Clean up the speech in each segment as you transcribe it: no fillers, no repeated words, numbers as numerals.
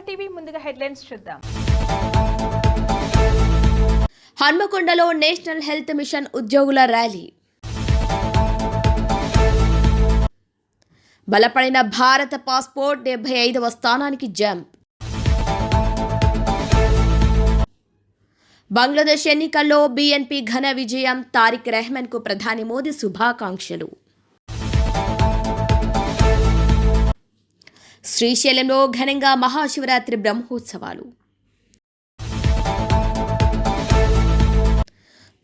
TV ముందుగా headlines చూద్దాం. హన్మకొండలో national health machine ఉద్యోగుల ర్యాలీ. బలపడిన భారత పాస్పోర్ట్ 75వ స్థానానికి జంప్. బంగ్లాదేశ్ ఎన్నికల్లో బీఎన్పీ ఘన విజయం. తారిక్ రెహమాన్కు ప్రధాని మోదీ శుభాకాంక్షలు. శ్రీశైలంలో ఘనంగా మహాశివరాత్రి బ్రహ్మోత్సవాలు.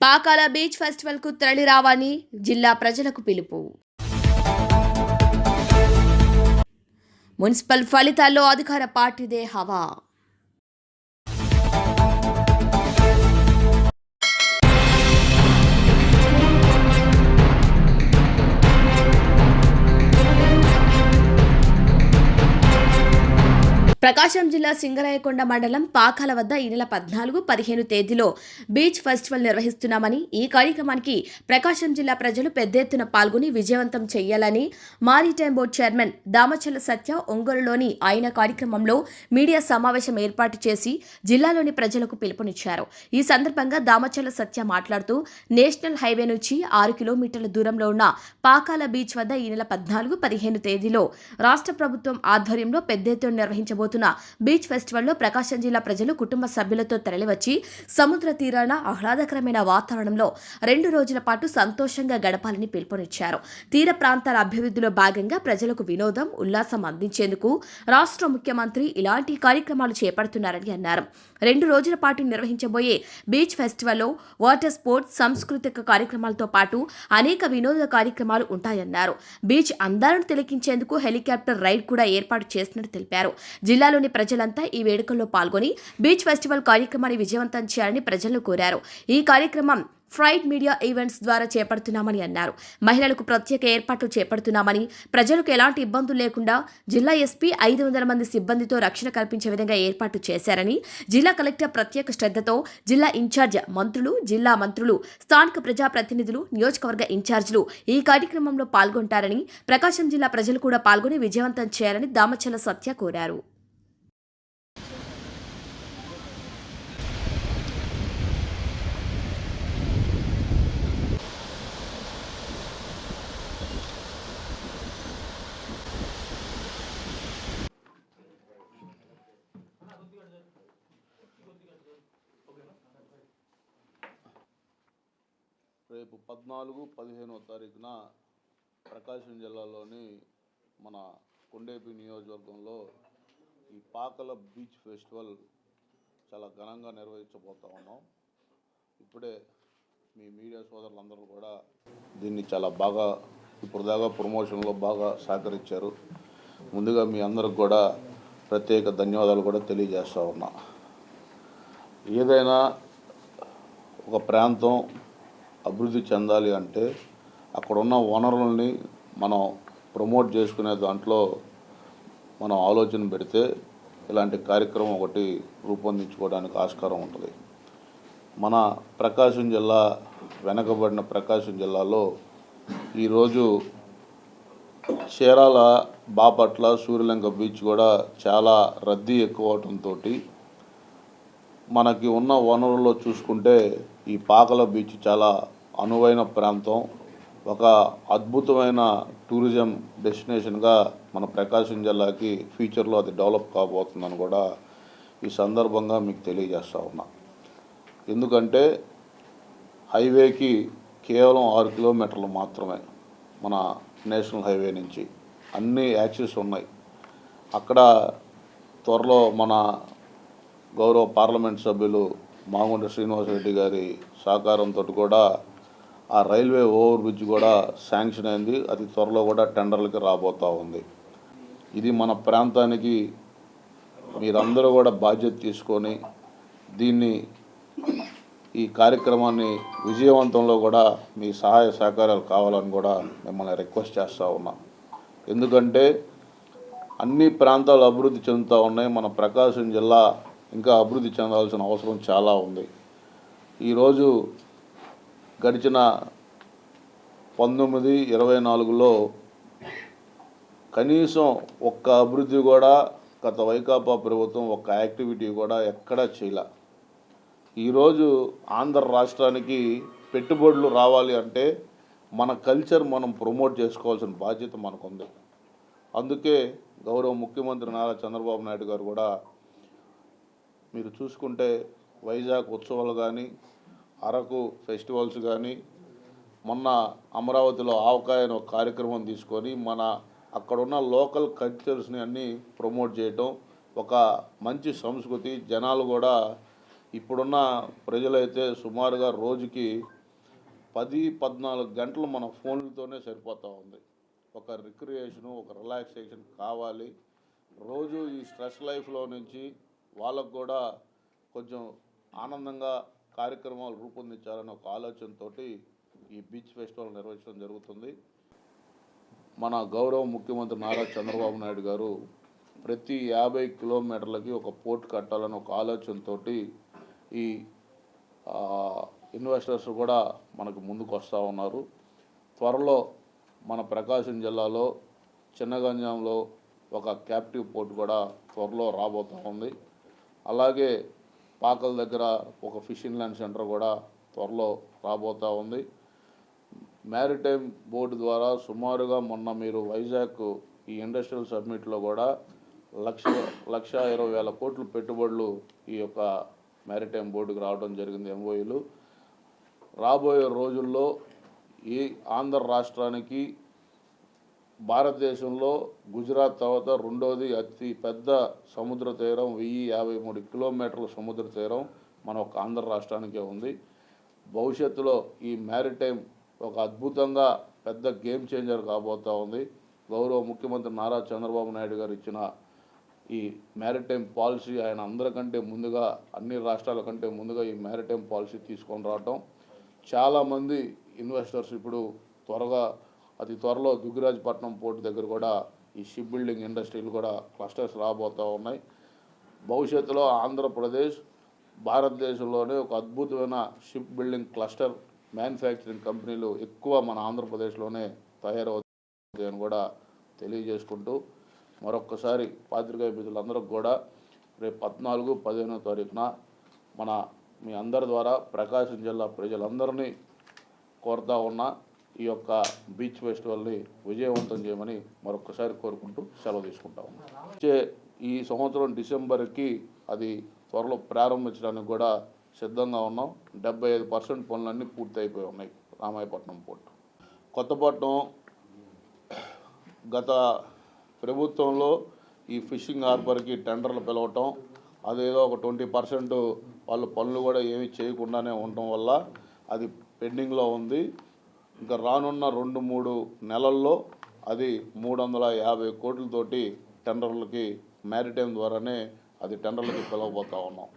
పాకాల బీచ్ ఫెస్టివల్కు తరలిరావాలని జిల్లా ప్రజలకు పిలుపు. మున్సిపల్ ఫలితాల్లో అధికార పార్టీదే హవా. ప్రకాశం జిల్లా సింగరాయకొండ మండలం పాకాల వద్ద ఈ నెల 14, 15 తేదీలో బీచ్ ఫెస్టివల్ నిర్వహిస్తున్నామని, ఈ కార్యక్రమానికి ప్రకాశం జిల్లా ప్రజలు పెద్ద ఎత్తున పాల్గొని విజయవంతం చేయాలని మారిటైమ్ బోర్డు చైర్మన్ దామచల్ల సత్య ఒంగోలులోని ఆయన కార్యక్రమంలో మీడియా సమావేశం ఏర్పాటు చేసి జిల్లాలోని ప్రజలకు పిలుపునిచ్చారు. ఈ సందర్భంగా దామచల్ల సత్య మాట్లాడుతూ నేషనల్ హైవే నుంచి 6 కిలోమీటర్ల దూరంలో ఉన్న పాకాల బీచ్ వద్ద ఈ నెల 14, 15 తేదీలో రాష్ట్ర ప్రభుత్వం ఆధ్వర్యంలో పెద్ద ఎత్తున నిర్వహించబోతున్న బీచ్ ఫెస్టివల్లో ప్రకాశం జిల్లా ప్రజలు కుటుంబ సభ్యులతో తరలివచ్చి సముద్ర తీరాన ఆహ్లాదకరమైన వాతావరణంలో 2 రోజుల పాటు సంతోషంగా గడపాలని పిలుపునిచ్చారు. తీర ప్రాంతాల అభివృద్ధిలో భాగంగా ప్రజలకు వినోదం, ఉల్లాసం అందించేందుకు రాష్ట్ర ముఖ్యమంత్రి ఇలాంటి కార్యక్రమాలు చేపడుతున్నారని అన్నారు. 2 రోజుల పాటు నిర్వహించబోయే బీచ్ ఫెస్టివల్లో వాటర్ స్పోర్ట్స్, సాంస్కృతిక కార్యక్రమాలతో పాటు అనేక వినోద కార్యక్రమాలు ఉంటాయన్నారు. బీచ్ అందాలను తిలకించేందుకు హెలికాప్టర్ రైడ్ కూడా ఏర్పాటు చేసినట్టు తెలిపారు. జిల్లాలోని ప్రజలంతా ఈ వేడుకల్లో పాల్గొని బీచ్ ఫెస్టివల్ కార్యక్రమాన్ని విజయవంతం చేయాలని ప్రజలను కోరారు. ఈ కార్యక్రమం ఫ్రైడ్ మీడియా ఈవెంట్స్ ద్వారా చేపడుతున్నామని అన్నారు. మహిళలకు ప్రత్యేక ఏర్పాట్లు చేపడుతున్నామని, ప్రజలకు ఎలాంటి ఇబ్బందులు లేకుండా జిల్లా ఎస్పీ 500 మంది సిబ్బందితో రక్షణ కల్పించే విధంగా ఏర్పాటు చేశారని, జిల్లా కలెక్టర్ ప్రత్యేక శ్రద్ధతో జిల్లా ఇన్ఛార్జ్ మంత్రులు, జిల్లా మంత్రులు, స్థానిక ప్రజాప్రతినిధులు, నియోజకవర్గ ఇన్ఛార్జీలు ఈ కార్యక్రమంలో పాల్గొంటారని, ప్రకాశం జిల్లా ప్రజలు కూడా పాల్గొని విజయవంతం చేయాలని దామచల్ల సత్య కోరారు. రేపు 14, 15వ తారీఖున ప్రకాశం జిల్లాలోని మన కొండేపి నియోజకవర్గంలో ఈ పాకల బీచ్ ఫెస్టివల్ చాలా ఘనంగా నిర్వహించబోతా ఉన్నాం. ఇప్పుడే మీ మీడియా సోదరులందరూ కూడా దీన్ని చాలా బాగా ఇప్పుడు దాకా ప్రమోషన్లో బాగా సహకరించారు. ముందుగా మీ అందరికి కూడా ప్రత్యేక ధన్యవాదాలు కూడా తెలియజేస్తూ ఉన్నా. ఏదైనా ఒక ప్రాంతం అభివృద్ధి చెందాలి అంటే అక్కడ ఉన్న వనరులని మనం ప్రమోట్ చేసుకునే దాంట్లో మనం ఆలోచన పెడితే ఇలాంటి కార్యక్రమం ఒకటి రూపొందించుకోవడానికి ఆస్కారం ఉంటుంది. మన ప్రకాశం జిల్లా వెనకబడిన ప్రకాశం జిల్లాలో ఈరోజు చీరాల, బాపట్ల, సూర్యలంక బీచ్ కూడా చాలా రద్దీ ఎక్కువ అవడంతో మనకి ఉన్న వనరుల్లో చూసుకుంటే ఈ పాకల బీచ్ చాలా అనువైన ప్రాంతం, ఒక అద్భుతమైన టూరిజం డెస్టినేషన్గా మన ప్రకాశం జిల్లాకి ఫ్యూచర్లో అది డెవలప్ కాబోతుందని కూడా ఈ సందర్భంగా మీకు తెలియజేస్తూ ఉన్నా. ఎందుకంటే హైవేకి కేవలం 6 కిలోమీటర్లు మాత్రమే మన నేషనల్ హైవే నుంచి అన్ని యాక్సెస్ ఉన్నాయి. అక్కడ త్వరలో మన గౌరవ పార్లమెంట్ సభ్యులు మాగుంట శ్రీనివాసరెడ్డి గారి సహకారంతో కూడా ఆ రైల్వే ఓవర్ బ్రిడ్జ్ కూడా శాంక్షన్ అయింది. అది త్వరలో కూడా టెండర్లకి రాబోతూ ఉంది. ఇది మన ప్రాంతానికి మీరందరూ కూడా బాధ్యత తీసుకొని దీన్ని ఈ కార్యక్రమాన్ని విజయవంతంలో కూడా మీ సహాయ సహకారాలు కావాలని కూడా మిమ్మల్ని రిక్వెస్ట్ చేస్తూ ఉన్నా. ఎందుకంటే అన్ని ప్రాంతాలు అభివృద్ధి చెందుతూ ఉన్నాయి. మన ప్రకాశం జిల్లా ఇంకా అభివృద్ధి చెందాల్సిన అవసరం చాలా ఉంది. ఈరోజు గడిచిన 1924లో కనీసం ఒక్క అభివృద్ధి కూడా గత వైకాపా ప్రభుత్వం ఒక యాక్టివిటీ కూడా ఎక్కడా చేయలే. ఈరోజు ఆంధ్ర రాష్ట్రానికి పెట్టుబడులు రావాలి అంటే మన కల్చర్ మనం ప్రమోట్ చేసుకోవాల్సిన బాధ్యత మనకుంది. అందుకే గౌరవ ముఖ్యమంత్రి నారా చంద్రబాబు నాయుడు గారు కూడా మీరు చూసుకుంటే వైజాగ్ ఉత్సవాలు కానీ, అరకు ఫెస్టివల్స్ కానీ, మొన్న అమరావతిలో ఆవకాయ అనే ఒక కార్యక్రమం తీసుకొని మన అక్కడున్న లోకల్ కల్చర్స్ని అన్నీ ప్రమోట్ చేయటం, ఒక మంచి సంస్కృతి. జనాలు కూడా ఇప్పుడున్న ప్రజలైతే సుమారుగా రోజుకి 10-14 గంటలు మన ఫోన్లతోనే సరిపోతూ ఉంది. ఒక రిక్రియేషను, ఒక రిలాక్సేషన్ కావాలి. రోజు ఈ స్ట్రెస్ లైఫ్లో నుంచి వాళ్ళకు కూడా కొంచెం ఆనందంగా కార్యక్రమాలు రూపొందించాలనే ఒక ఆలోచనతో ఈ బీచ్ ఫెస్టివల్ నిర్వహించడం జరుగుతుంది. మన గౌరవ ముఖ్యమంత్రి నారా చంద్రబాబు నాయుడు గారు ప్రతి 50 కిలోమీటర్లకి ఒక పోర్ట్ కట్టాలని ఒక ఆలోచనతో ఈ ఇన్వెస్టర్స్ కూడా మనకు ముందుకు వస్తూ ఉన్నారు. త్వరలో మన ప్రకాశం జిల్లాలో చిన్నగంజాంలో ఒక క్యాప్టివ్ పోర్ట్ కూడా త్వరలో రాబోతూ ఉంది. అలాగే పాకల దగ్గర ఒక ఫిషింగ్ ల్యాండ్ సెంటర్ కూడా త్వరలో రాబోతూ ఉంది. మ్యారిటైమ్ బోర్డు ద్వారా సుమారుగా మొన్న మీరు వైజాగ్ ఈ ఇండస్ట్రియల్ సబ్మిట్లో కూడా 1,20,000 కోట్లు పెట్టుబడులు ఈ యొక్క మ్యారిటైమ్ బోర్డుకు రావడం జరిగింది. ఎంఓయూలు రాబోయే రోజుల్లో ఈ ఆంధ్ర రాష్ట్రానికి భారతదేశంలో గుజరాత్ తర్వాత రెండోది అతి పెద్ద సముద్ర తీరం, 1053 కిలోమీటర్ల సముద్ర తీరం మన ఒక ఆంధ్ర రాష్ట్రానికే ఉంది. భవిష్యత్తులో ఈ మ్యారిటైమ్ ఒక అద్భుతంగా పెద్ద గేమ్ చేంజర్ కాబోతూ ఉంది. గౌరవ ముఖ్యమంత్రి నారా చంద్రబాబు నాయుడు గారు ఇచ్చిన ఈ మ్యారిటైమ్ పాలసీ ఆయన అందరికంటే ముందుగా, అన్ని రాష్ట్రాల కంటే ముందుగా ఈ మ్యారిటైమ్ పాలసీ తీసుకొని రావటం, చాలామంది ఇన్వెస్టర్స్ ఇప్పుడు అతి త్వరలో దుగ్గిరాజపట్నం పోర్టు దగ్గర కూడా ఈ షిప్ బిల్డింగ్ ఇండస్ట్రీలు కూడా క్లస్టర్స్ రాబోతూ ఉన్నాయి. భవిష్యత్తులో ఆంధ్రప్రదేశ్ భారతదేశంలోనే ఒక అద్భుతమైన షిప్ బిల్డింగ్ క్లస్టర్ మ్యానుఫ్యాక్చరింగ్ కంపెనీలు ఎక్కువ మన ఆంధ్రప్రదేశ్లోనే తయారవుతాయని కూడా తెలియజేసుకుంటూ మరొక్కసారి పాత్రికేయ మిత్రులందరికీ కూడా రేపు 14-15వ తారీఖున మీ అందరి ద్వారా ప్రకాశం జిల్లా ప్రజలందరినీ కోరుతా ఉన్న ఈ యొక్క బీచ్ ఫెస్టివల్ని విజయవంతం చేయమని మరొక్కసారి కోరుకుంటూ సెలవు తీసుకుంటాము. ఈ సంవత్సరం డిసెంబర్కి అది త్వరలో ప్రారంభించడానికి కూడా సిద్ధంగా ఉన్నాం. 75% పనులన్నీ పూర్తి అయిపోయి ఉన్నాయి. రామాయపట్నం పోర్టు, కొత్తపట్నం గత ప్రభుత్వంలో ఈ ఫిషింగ్ హార్బర్కి టెండర్లు పిలవటం, అదేదో ఒక 20% వాళ్ళు పనులు కూడా ఏమీ చేయకుండానే ఉండటం వల్ల అది పెండింగ్లో ఉంది. ఇంకా రానున్న 2-3 నెలల్లో అది 350 కోట్లతోటి టెండర్లకి మ్యారిటైమ్ ద్వారానే అది టెండర్లకి పిలవబోతూ ఉన్నాం.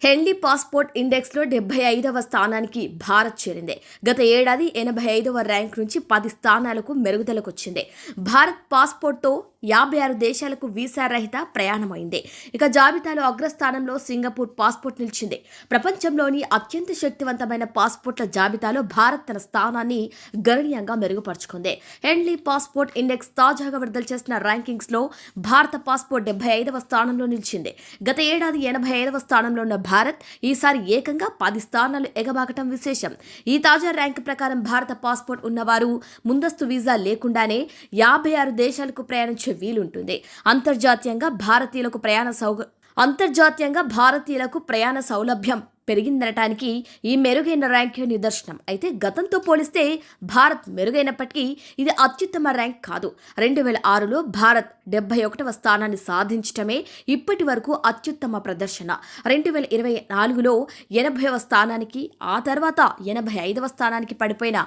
హెన్లీ పాస్పోర్ట్ ఇండెక్స్లో 75వ స్థానానికి భారత్ చేరింది. గత ఏడాది 85వ ర్యాంక్ నుంచి 10 స్థానాలకు మెరుగుదలకొచ్చింది. భారత్ పాస్పోర్ట్తో 56 దేశాలకు వీసా రహిత ప్రయాణమైంది. ఇక జాబితాలో అగ్రస్థానంలో సింగపూర్ పాస్పోర్ట్ నిలిచింది. ప్రపంచంలోని అత్యంత శక్తివంతమైన పాస్పోర్ట్ల జాబితాలో భారత్ తన స్థానాన్ని గణనీయంగా మెరుగుపరుచుకుంది. హెన్లీ పాస్పోర్ట్ ఇండెక్స్ తాజాగా విడుదల చేసిన ర్యాంకింగ్స్లో భారత పాస్పోర్ట్ 75వ స్థానంలో నిలిచింది. గత ఏడాది 85వ స్థానంలో ఉన్న భారత్ ఈసారి ఏకంగా 10 స్థానాలు ఎగబాకటం విశేషం. ఈ తాజా ర్యాంకు ప్రకారం భారత పాస్పోర్ట్ ఉన్నవారు ముందస్తు వీసా లేకుండానే 56 దేశాలకు ప్రయాణించే వీలుంటుంది. అంతర్జాతీయంగా భారతీయులకు ప్రయాణ సౌలభ్యం పెరిగిందనటానికి ఈ మెరుగైన ర్యాంకే నిదర్శనం. అయితే గతంతో పోలిస్తే భారత్ మెరుగైనప్పటికీ ఇది అత్యుత్తమ ర్యాంక్ కాదు. 2006లో భారత్ 71వ స్థానాన్ని సాధించటమే ఇప్పటి వరకు అత్యుత్తమ ప్రదర్శన. 2024లో 80వ స్థానానికి, ఆ తర్వాత 85వ స్థానానికి పడిపోయిన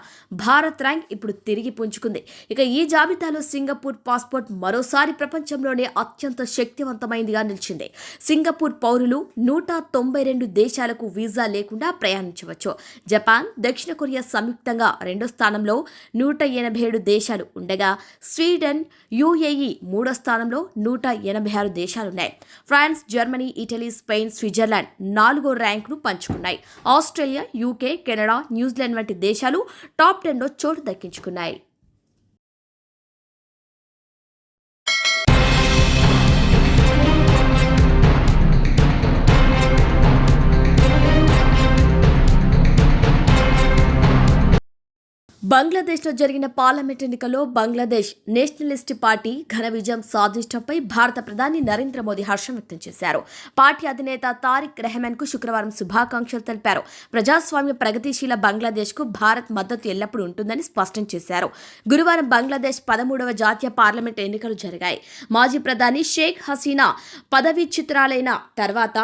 భారత్ ర్యాంక్ ఇప్పుడు తిరిగి పుంజుకుంది. ఇక ఈ జాబితాలో సింగపూర్ పాస్పోర్ట్ మరోసారి ప్రపంచంలోనే అత్యంత శక్తివంతమైనదిగా నిలిచింది. సింగపూర్ పౌరులు 192 దేశాలకు వీసా లేకుండా ప్రయాణించవచ్చు. జపాన్, దక్షిణ కొరియా సంయుక్తంగా 2వ స్థానంలో 187 దేశాలు ఉండగా స్వీడన్, యుఏఈ 3వ స్థానంలో 186 దేశాలున్నాయి. France, Germany, Italy, Spain, Switzerland 4వ ర్యాంకును పంచుకున్నాయి. ఆస్ట్రేలియా, యూకే, కెనడా, న్యూజిలాండ్ వంటి దేశాలు టాప్ 10లో చోటు దక్కించుకున్నాయి. బంగ్లాదేశ్లో జరిగిన పార్లమెంట్ ఎన్నికల్లో బంగ్లాదేశ్ నేషనలిస్ట్ పార్టీ ఘన విజయం సాధించడంపై భారత ప్రధాని నరేంద్ర మోదీ హర్షం వ్యక్తం చేశారు. పార్టీ అధినేత తారిక్ రెహమాన్కు శుక్రవారం శుభాకాంక్షలు తెలిపారు. ప్రజాస్వామ్య ప్రగతిశీల బంగ్లాదేశ్కు భారత్ మద్దతు ఎల్లప్పుడూ ఉంటుందని స్పష్టం చేశారు. గురువారం బంగ్లాదేశ్ 13వ జాతీయ పార్లమెంట్ ఎన్నికలు జరిగాయి. మాజీ ప్రధాని షేక్ హసీనా పదవీచ్యుతురాలైన తర్వాత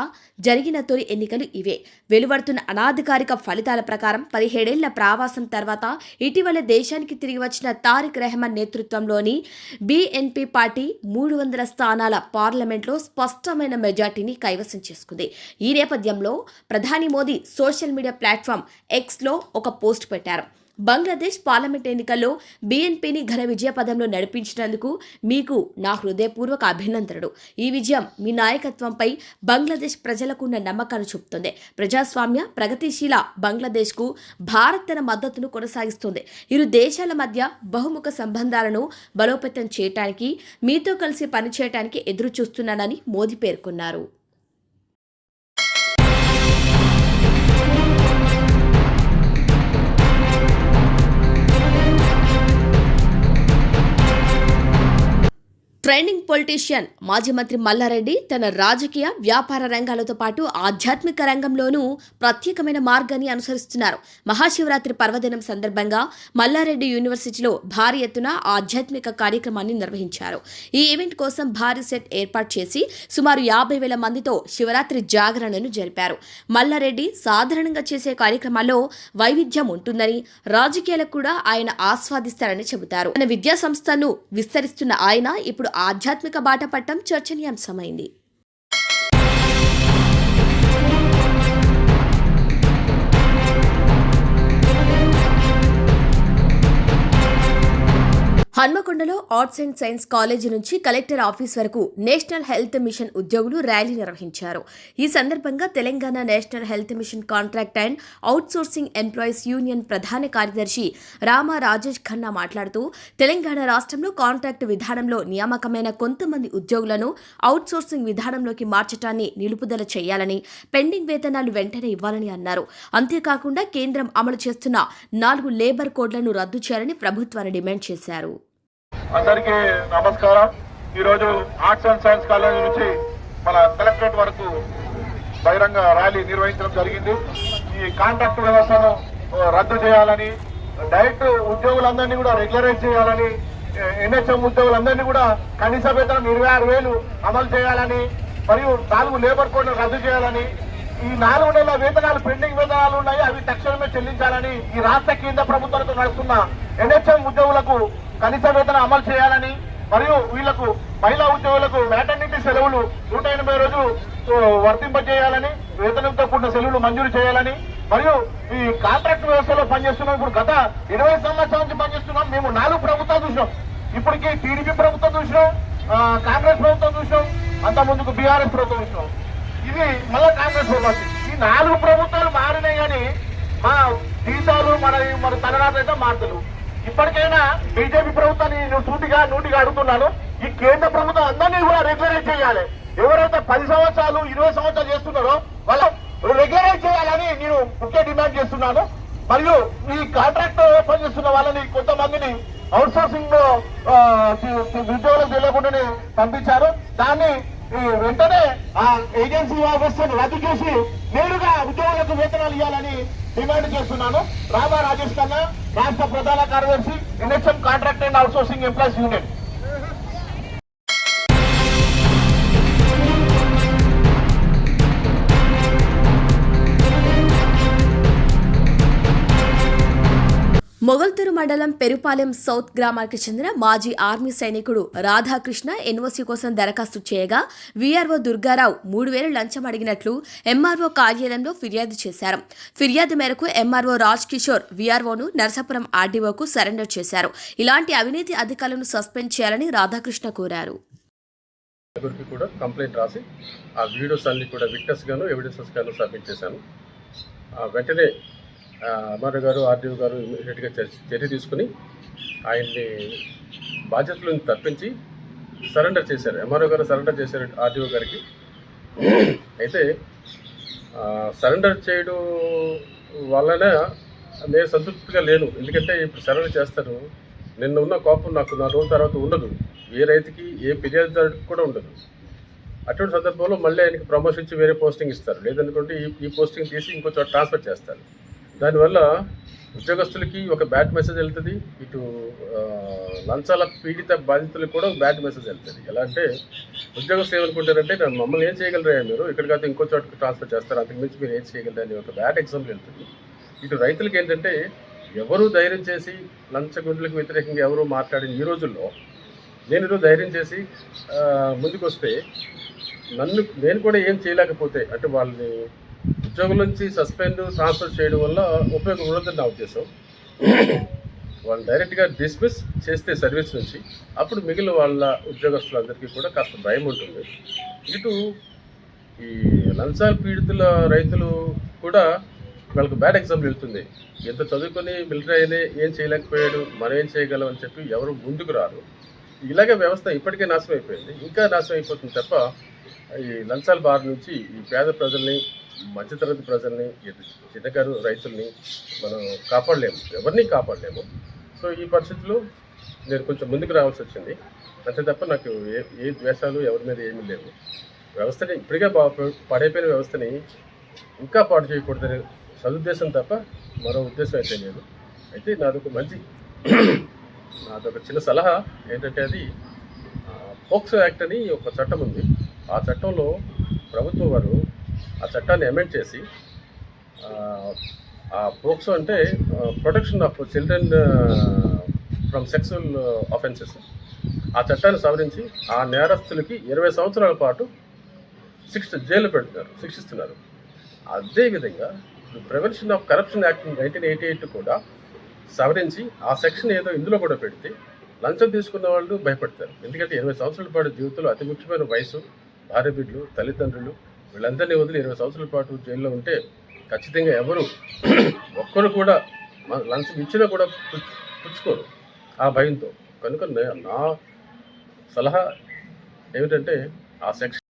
జరిగిన తొలి ఎన్నికలు ఇవే. వెలువడుతున్న అనాధికారిక ఫలితాల ప్రకారం 17 ఏళ్ల ప్రవాసం తర్వాత ఇటీవల దేశానికి తిరిగి వచ్చిన తారిక్ రెహమాన్ నేతృత్వంలోని బీఎన్పీ పార్టీ 300 స్థానాల పార్లమెంట్లో స్పష్టమైన మెజార్టీని కైవసం చేసుకుంది. ఈ నేపథ్యంలో ప్రధాని మోదీ సోషల్ మీడియా ప్లాట్ఫామ్ ఎక్స్లో ఒక పోస్ట్ పెట్టారు. బంగ్లాదేశ్ పార్లమెంట్ ఎన్నికల్లో బీఎన్పీని ఘన విజయ పదంలో నడిపించినందుకు మీకు నా హృదయపూర్వక అభినందనలు. ఈ విజయం మీ నాయకత్వంపై బంగ్లాదేశ్ ప్రజలకు ఉన్న నమ్మకాన్ని చూపుతుంది. ప్రజాస్వామ్య ప్రగతిశీల బంగ్లాదేశ్కు భారత్ తన మద్దతును కొనసాగిస్తుంది. ఇరు దేశాల మధ్య బహుముఖ సంబంధాలను బలోపేతం చేయడానికి, మీతో కలిసి పనిచేయడానికి ఎదురు చూస్తున్నానని మోదీ పేర్కొన్నారు. ట్రెండింగ్ పొలిటీషియన్ మాజీ మంత్రి మల్లారెడ్డి తన రాజకీయ, వ్యాపార రంగాలతో పాటు ఆధ్యాత్మిక రంగంలోనూ ప్రత్యేకమైన మార్గాన్ని అనుసరిస్తున్నారు. మహాశివరాత్రి పర్వదినం సందర్భంగా మల్లారెడ్డి యూనివర్సిటీలో భారీ ఎత్తున ఆధ్యాత్మిక కార్యక్రమాన్ని నిర్వహించారు. ఈ ఈవెంట్ కోసం భారీ సెట్ ఏర్పాటు చేసి సుమారు 50,000 మందితో శివరాత్రి జాగరణను జరిపారు. మల్లారెడ్డి సాధారణంగా చేసే కార్యక్రమాల్లో వైవిధ్యం ఉంటుందని, రాజకీయాలకు కూడా ఆయన ఆస్వాదిస్తారని చెబుతారు. తన విద్యా సంస్థను విస్తరిస్తున్న ఆయన ఇప్పుడు ఆధ్యాత్మిక బాట పట్టం చర్చనీయాంశమైంది. హన్మకొండలో ఆర్ట్స్ అండ్ సైన్స్ కాలేజీ నుంచి కలెక్టర్ ఆఫీస్ వరకు నేషనల్ హెల్త్ మిషన్ ఉద్యోగులు ర్యాలీ నిర్వహించారు. ఈ సందర్భంగా Telangana national health machine contract and outsourcing employees union ప్రధాన కార్యదర్శి రామా రాజేష్ ఖన్నా మాట్లాడుతూ, తెలంగాణ రాష్ట్రంలో కాంట్రాక్ట్ విధానంలో నియామకమైన కొంతమంది ఉద్యోగులను అవుట్సోర్సింగ్ విధానంలోకి మార్చడాన్ని నిలుపుదల చేయాలని, పెండింగ్ వేతనాలు వెంటనే ఇవ్వాలని అన్నారు. అంతేకాకుండా కేంద్రం అమలు చేస్తున్న 4 లేబర్ కోడ్లను రద్దు చేయాలని ప్రభుత్వాన్ని డిమాండ్ చేశారు. అందరికీ నమస్కారం. ఈరోజు ఆర్ట్స్ అండ్ సైన్స్ కాలేజీ నుంచి మన కలెక్టరేట్ వరకు బహిరంగ ర్యాలీ నిర్వహించడం జరిగింది. ఈ కాంట్రాక్ట్ వ్యవస్థను రద్దు చేయాలని, డైరెక్ట్ ఉద్యోగులందరినీ కూడా రెగ్యులరైజ్ చేయాలని, ఎన్హెచ్ఎం ఉద్యోగులందరినీ కూడా కనీస వేతనం 26,000 అమలు చేయాలని, మరియు 4 లేబర్ కోడ్ను రద్దు చేయాలని, ఈ 4 నెలల వేతనాలు పెండింగ్ వేతనాలు ఉన్నాయి, అవి తక్షణమే చెల్లించాలని, ఈ రాష్ట్ర కేంద్ర ప్రభుత్వాలతో నడుస్తున్న ఎన్హెచ్ఎం ఉద్యోగులకు కనీస వేతనం అమలు చేయాలని, మరియు వీళ్లకు మహిళా ఉద్యోగులకు మ్యాటర్నిటీ సెలవులు 180 రోజులు వర్తింపజేయాలని, వేతనంతో కూడిన సెలవులు మంజూరు చేయాలని, మరియు ఈ కాంట్రాక్ట్ వ్యవస్థలో పనిచేస్తున్నాం. ఇప్పుడు గత 20 సంవత్సరాల నుంచి పనిచేస్తున్నాం. మేము 4 ప్రభుత్వాలు చూసినాం. ఇప్పటికీ టీడీపీ ప్రభుత్వం చూసినాం, కాంగ్రెస్ ప్రభుత్వం చూసినాం, అంత ముందుకు బీఆర్ఎస్ ప్రభుత్వం చూసినాం. ఇది మళ్ళా కాంగ్రెస్ ప్రభుత్వం. ఈ 4 ప్రభుత్వాలు మారినాయి కానీ మా జీతాలు మన తలరాత అయితే మారుతలు. ఇప్పటికైనా బీజేపీ ప్రభుత్వాన్ని నేను నూటిగా అడుగుతున్నాను, ఈ కేంద్ర ప్రభుత్వం అందరినీ కూడా రెగ్యులరైజ్ చేయాలి. ఎవరైతే 10 సంవత్సరాలు 20 సంవత్సరాలు చేస్తున్నారో వాళ్ళ రెగ్యులరైజ్ చేయాలని నేను ముఖ్య డిమాండ్ చేస్తున్నాను. మరియు ఈ కాంట్రాక్ట్ పనిచేస్తున్న వాళ్ళని కొంతమందిని అవుట్ సోర్సింగ్ లో ఉద్యోగులకు తెలియకుండానే పంపించారు. దాన్ని వెంటనే ఆ ఏజెన్సీ వ్యవస్థను రద్దు చేసి నేరుగా ఉద్యోగులకు వేతనాలు ఇవ్వాలని డిమాండ్ చేస్తున్నాను. రామా రాజేష్ ఖన్నా, రాష్ట్ర ప్రధాన కార్యదర్శి, NHM contract and outsourcing employees union. Mogalthur మండలం పెరుపాలెం సౌత్ గ్రామానికి చెందిన మాజీ ఆర్మీ సైనికుడు రాధాకృష్ణ ఎన్ఓసీ కోసం దరఖాస్తు చేయగా వీఆర్ఓ దుర్గారావు 3,000 లంచం అడిగినట్లు ఎంఆర్ఓ కార్యాలయంలో ఫిర్యాదు చేశారు. ఫిర్యాదు మేరకు ఎంఆర్ఓ రాజ్ కిషోర్ వీఆర్ఓను నరసాపురం ఆర్డీఓకు సరెండర్ చేశారు. ఇలాంటి అవినీతి అధికారులను సస్పెండ్ చేయాలని రాధాకృష్ణ కోరారు. కూడా కంప్లైంట్ రాసి ఆ వీడియోస్ అన్ని కూడా విట్నెస్ గాను ఎవిడెన్సెస్ గాను సబ్మిట్ చేశాను. వెంటనే ఎంఆర్ఓ గారు ఆర్డీఓ గారు ఇమీడియట్గా చర్య తీసుకుని ఆయన్ని బాధ్యతలను తప్పించి సరెండర్ చేశారు. ఎంఆర్ఓ గారు సరెండర్ చేశారు ఆర్డీఓ గారికి. అయితే సరెండర్ చేయడం వలన నేను సంతృప్తిగా లేను. ఎందుకంటే ఇప్పుడు సరెండర్ చేస్తారు, నిన్న ఉన్న కోపం నాకు 4 రోజుల తర్వాత ఉండదు, ఏ రైతుకి ఏ ఫిర్యాదుదారుడికి కూడా ఉండదు. అటువంటి సందర్భంలో మళ్ళీ ఆయనకి ప్రమోషన్ ఇచ్చి వేరే పోస్టింగ్ ఇస్తారు, లేదనుకుంటే ఈ పోస్టింగ్ తీసి ఇంకో చోట ట్రాన్స్ఫర్ చేస్తారు. దానివల్ల ఉద్యోగస్తులకి ఒక బ్యాడ్ మెసేజ్ వెళ్తుంది, ఇటు లంచాల పీడిత బాధితులకు కూడా బ్యాడ్ మెసేజ్ వెళ్తుంది. ఎలా అంటే ఉద్యోగస్తులు ఏమనుకుంటారంటే మమ్మల్ని ఏం చేయగలరా మీరు, ఇక్కడ కాదు ఇంకో చోటకి ట్రాన్స్ఫర్ చేస్తారు, అంతకుమించి మీరు ఏం చేయగలరా అని ఒక బ్యాడ్ ఎగ్జాంపుల్ వెళ్తుంది. ఇటు రైతులకి ఏంటంటే ఎవరు ధైర్యం చేసి లంచగొండులకు వ్యతిరేకంగా ఎవరు మాట్లాడిన ఈ రోజుల్లో నేను ధైర్యం చేసి ముందుకు వస్తే నేను కూడా ఏం చేయలేకపోతే అంటే వాళ్ళని ఉద్యోగం నుంచి సస్పెండ్ ట్రాన్స్ఫర్ చేయడం వల్ల ఉపయోగం ఉండదని నా ఉద్దేశం. వాళ్ళు డైరెక్ట్గా డిస్మిస్ చేస్తే సర్వీస్ నుంచి అప్పుడు మిగిలిన వాళ్ళ ఉద్యోగస్తులందరికీ కూడా కాస్త భయం ఉంటుంది. ఇటు ఈ లంచాల పీడితుల రైతులు కూడా వాళ్ళకు బ్యాడ్ ఎగ్జాంపుల్ వెళ్తుంది. ఎంత చదువుకొని మిలిటరీ అయినా ఏం చేయలేకపోయాడు, మనం ఏం చేయగలం అని చెప్పి ఎవరు ముందుకు రారు. ఇలాగే వ్యవస్థ ఇప్పటికే నాశనం అయిపోయింది, ఇంకా నాశనం అయిపోతుంది తప్ప ఈ లంచాల బారి నుంచి ఈ పేద ప్రజల్ని, మధ్యతరగతి ప్రజల్ని, చిన్నకారు రైతుల్ని మనం కాపాడలేము, ఎవరిని కాపాడలేము. సో ఈ పరిస్థితుల్లో నేను కొంచెం ముందుకు రావాల్సి వచ్చింది, అంతే తప్ప నాకు ఏ ద్వేషాలు ఎవరి మీద ఏమీ లేవు. వ్యవస్థని ఇప్పటికే పాడైపోయిన వ్యవస్థని ఇంకా పాడు చేయకూడదనే సదుద్దేశం తప్ప మరో ఉద్దేశం అయితే లేదు. అయితే నాదొక చిన్న సలహా ఏంటంటే, అది పోక్సో యాక్ట్ అని ఒక చట్టం ఉంది. ఆ చట్టంలో ప్రభుత్వం వారు ఆ చట్టాన్ని అమెండ్ చేసి ఆ పోక్సో అంటే protection of children from sexual offences, ఆ చట్టాన్ని సవరించి ఆ నేరస్తులకి 20 సంవత్సరాల పాటు జైలు శిక్షిస్తున్నారు. అదేవిధంగా ప్రివెన్షన్ ఆఫ్ కరప్షన్ యాక్ట్ 1988 కూడా సవరించి ఆ సెక్షన్ ఏదో ఇందులో కూడా పెడితే లంచం తీసుకున్న వాళ్ళు భయపడతారు. ఎందుకంటే 20 సంవత్సరాల పాటు జీవితంలో అతి ముఖ్యమైన వయసు, భార్య బిడ్డలు, తల్లిదండ్రులు, వీళ్ళందరినీ వదిలి 20 సంవత్సరాల పాటు జైల్లో ఉంటే ఖచ్చితంగా ఎవరు ఒక్కరు కూడా లంచం ఇచ్చినా కూడా పుచ్చుకోరు ఆ భయంతో. కనుక నా సలహా ఏమిటంటే ఆ సెక్షన్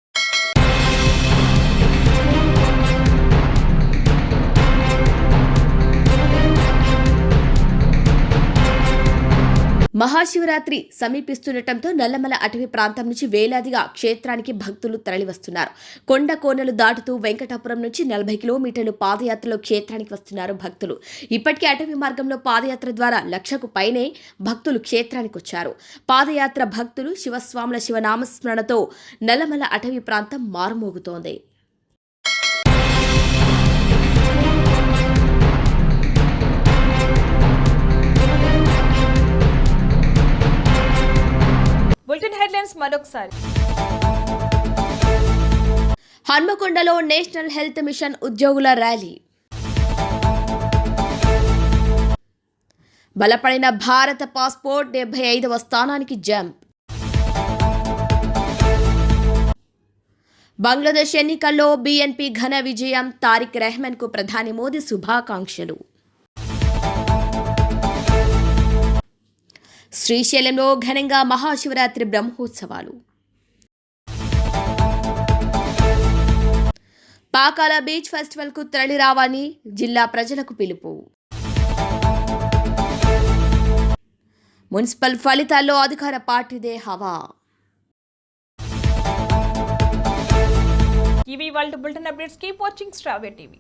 మహాశివరాత్రి సమీపిస్తుండటంతో నల్లమల అటవీ ప్రాంతం నుంచి వేలాదిగా క్షేత్రానికి భక్తులు తరలివస్తున్నారు. కొండ కోనలు దాటుతూ వెంకటాపురం నుంచి 40 కిలోమీటర్లు పాదయాత్రలో క్షేత్రానికి వస్తున్నారు భక్తులు. ఇప్పటికే అటవీ మార్గంలో పాదయాత్ర ద్వారా 1,00,000కు పైనే భక్తులు క్షేత్రానికి వచ్చారు. పాదయాత్ర భక్తులు శివస్వాముల శివనామస్మరణతో నల్లమల అటవీ ప్రాంతం మారుమోగుతోంది. బులెటిన్ హెడ్లైన్స్ మరొకసారి. హన్మకొండలో నేషనల్ హెల్త్ మిషన్ ఉద్యోగుల ర్యాలీ. బలపడిన భారత పాస్పోర్ట్ 75వ స్థానానికి జంప్. బంగ్లాదేశ్ ఎన్నికల్లో బీఎన్పీ ఘన విజయం. తారిక్ రెహమాన్కు ప్రధాని మోదీ శుభాకాంక్షలు. శ్రీశైలంలో ఘనంగా మహాశివరాత్రి బ్రహ్మోత్సవాలు. పాకాల బీచ్ ఫెస్టివల్కు తరలిరావాలని జిల్లా ప్రజలకు పిలుపు. మున్సిపల్ ఫలితాల్లో అధికార పార్టీదే హవా. ఇవి వాళ్ళ బులెటిన్ అప్డేట్స్. కీప్ వాచింగ్ స్ట్రావే టీవీ.